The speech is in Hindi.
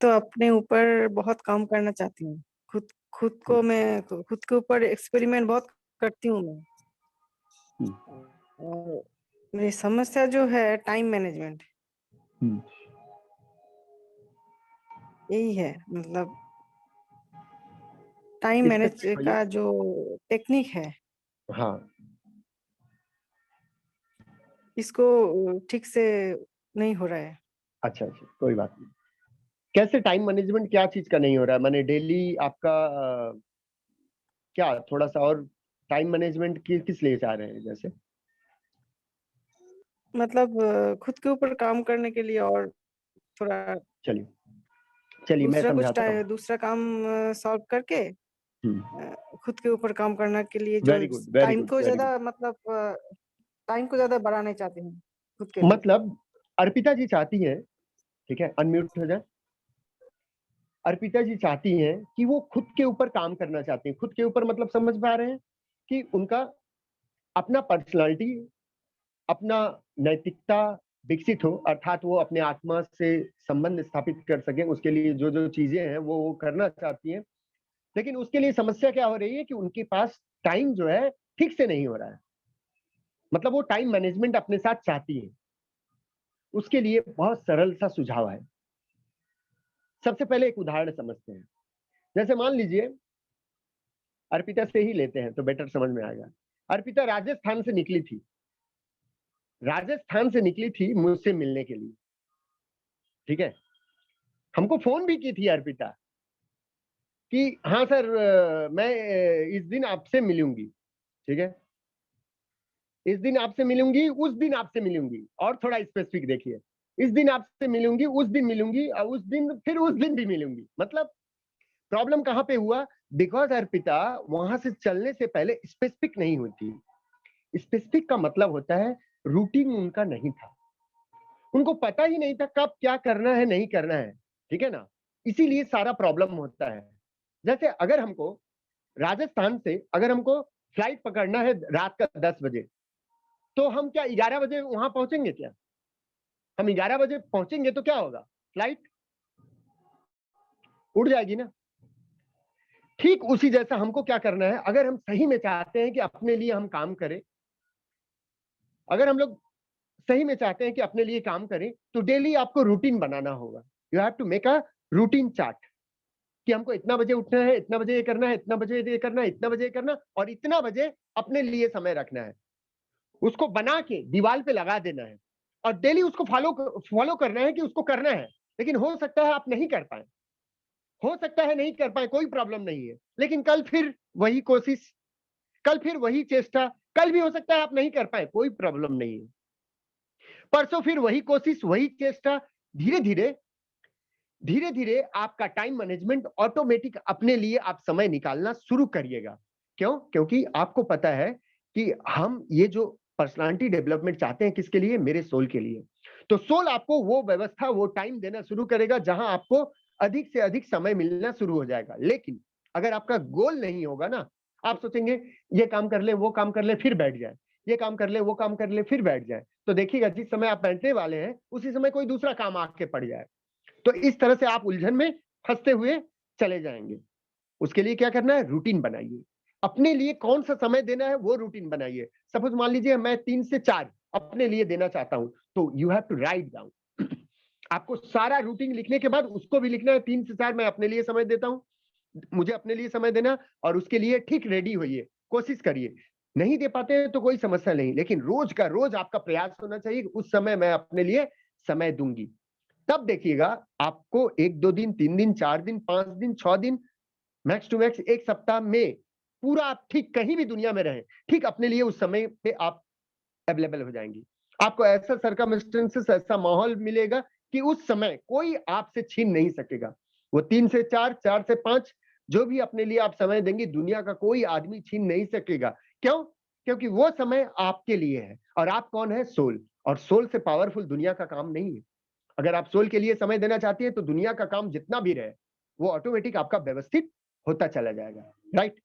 तो अपने ऊपर बहुत काम करना चाहती हूँ। खुद खुद हुँ, को मैं खुद के ऊपर एक्सपेरिमेंट बहुत करती हूँ मैं। हुँ, और मेरी समस्या जो है टाइम मैनेजमेंट, हुँ। यही है मतलब टाइम मैनेज स्पेसिफिक होइए। का जो टेक्निक है, हाँ, इसको ठीक से नहीं हो रहा है। अच्छा, अच्छा, कोई बात नहीं। कैसे टाइम मैनेजमेंट क्या चीज़ का नहीं हो रहा है? माने डेली आपका क्या थोड़ा-सा और टाइम मैनेजमेंट किस लिए चाह रहे हैं जैसे? मतलब खुद के ऊपर काम करने के लिए और थोड़ा चलिए, चलिए मैं समझाता हूँ। दूसरा काम सॉल्व करके हुँ, खुद के ऊपर काम करने के लिए जो very good, very time good, को वेरी गुड। ज़्यादा मतलब टाइम को ज़्यादा बढ़ाना चाहती हूँ, खुद के लिए। मतलब अर्पिता जी चाहती हैं, ठीक है, अनम्यूट हो जाएँ। अर्पिता जी चाहती हैं कि वो खुद के ऊपर काम करना चाहती हैं। खुद के ऊपर मतलब समझ पा रहे हैं कि उनका अपना पर्सनैलिटी, अपना नैतिकता विकसित हो, अर्थात वो अपने आत्मा से संबंध स्थापित कर सकें, उसके लिए जो-जो चीज़ें हैं वो करना चाहती हैं। लेकिन उसके लिए समस्या क्या हो रही है कि उनके पास टाइम जो है ठीक से नहीं हो रहा है। मतलब वो टाइम मैनेजमेंट अपने साथ चाहती हैं। उसके लिए बहुत सरल सा सुझाव है। सबसे पहले एक उदाहरण समझते हैं। जैसे मान लीजिए अर्पिता से ही लेते हैं तो बेटर समझ में आएगा। अर्पिता राजस्थान से निकली थी। राजस्थान से निकली थी मुझसे मिलने के लिए, ठीक है? हमको फ़ोन भी की थी अर्पिता कि हाँ सर मैं इस दिन आपसे मिलूँगी, ठीक है? इस दिन आपसे मिलूँगी, उस दिन आपसे मिलूँगी और थोड़ा स्पेसिफिक देखिए। इस दिन आपसे मिलूँगी, उस दिन मिलूँगी और उस दिन फिर उस दिन भी मिलूँगी। मतलब प्रॉब्लम कहाँ पे हुआ? बिकॉज़ अर्पिता वहाँ से चलने से पहले स्पेसिफिक नहीं हुई थी। स्पेसिफिक का मतलब होता है रूटीन उनका नहीं था। उनको पता ही नहीं था कब क्या करना है, नहीं करना है। ठीक है ना? इसीलिए सारा प्रॉब्लम होता है। जैसे अगर हमको राजस्थान से अगर हमको फ्लाइट पकड़ना है रात का 10 बजे, तो हम क्या 11 बजे वहाँ पहुँचेंगे क्या? हम 11 बजे पहुँचेंगे तो क्या होगा? फ्लाइट उड़ जाएगी ना। ठीक उसी जैसा हमको क्या करना है, अगर हम सही में चाहते हैं कि अपने लिए हम काम करें, अगर हम लोग सही में चाहते हैं कि अपने लिए काम करें, तो डेली आपको रूटीन बनाना होगा। You have to make a routine chart कि हमको इतना बजे उठना है, इतना बजे ये करना है, इतना बजे ये करना है, इतना बजे ये करना और इतना बजे अपने लिए समय रखना है। उसको बना के दीवार पे लगा देना है और डेली उसको फॉलो करना है कि उसको करना है। लेकिन हो सकता है आप नहीं कर पाएँ, हो सकता है नहीं कर पाएँ, कोई प्रॉब्लम नहीं है। लेकिन कल फिर वही कोशिश, कल फिर वही चेष्टा, कल भी हो सकता है आप नहीं कर पाएँ, कोई प्रॉब्लम नहीं है। परसों फिर वही कोशिश, वही चेष्टा, धीरे-धीरे, धीरे-धीरे आपका टाइम मैनेजमेंट ऑटोमेटिक अपने लिए आप समय निकालना शुरू करिएगा। क्यों? क्योंकि आपको पता है कि हम ये जो पर्सनैलिटी डेवलपमेंट चाहते हैं किसके लिए? मेरे सोल के लिए। तो सोल आपको वो व्यवस्था, वो टाइम देना शुरू करेगा जहां आपको अधिक से अधिक समय मिलना शुरू हो जाएगा। लेकिन अगर आपका गोल नहीं होगा ना, आप सोचेंगे ये काम कर ले, वो काम कर ले, फिर बैठ जाए। ये काम कर ले, वो काम कर ले, फिर बैठ जाए। तो देखिएगा जिस समय आप बैठने वाले हैं, उसी समय कोई दूसरा काम आके पड़ जाए। तो इस तरह से आप उलझन में फँसते हुए चले जाएँगे। उसके लिए क्या करना है? रूटीन बनाइए। अपने लिए कौन-सा समय देना है, वो रूटीन बनाइए। सपोज़ मान लीजिए मैं 3 से 4 अपने लिए देना चाहता हूँ, तो you have to write down. आपको सारा रूटीन लिखने के बाद उसको भी लिखना है 3 से 4 मैं अपने लिए समय देता हूँ। मुझे अपने लिए समय देना और उसके लिए ठीक रेडी होइए, कोशिश करिए। नहीं दे पाते हैं तो कोई समस्या नहीं, लेकिन रोज़ का रोज़ आपका प्रयास होना चाहिए कि उस समय मैं अपने लिए समय दूँगी। तब देखिएगा आपको 1-2 दिन, 3 दिन, 4 दिन, 5 दिन, 6 दिन, मैक्स टू मैक्स 1 सप्ताह में पूरा आप ठीक कहीं भी दुनिया में रहें, ठीक अपने लिए उस समय पे आप अवेलेबल हो जाएँगी। आपको ऐसा सर्कमस्टेंसेस ऐसा माहौल मिलेगा कि उस समय कोई आपसे छीन नहीं सकेगा। वो 3 से 4, 4 से 5 जो भी अपने लिए आप समय देंगी, दुनिया का कोई आदमी छीन नहीं सकेगा। क्यों? क्योंकि वो समय आपके लिए है और आप कौन है? सोल और सोल से पावरफुल दुनिया का काम नहीं है। अगर आप सोल के लिए समय देना चाहती हैं, तो दुनिया का काम जितना भी रहे, वो ऑटोमेटिक आपका व्यवस्थित होता चला जाएगा, राइट?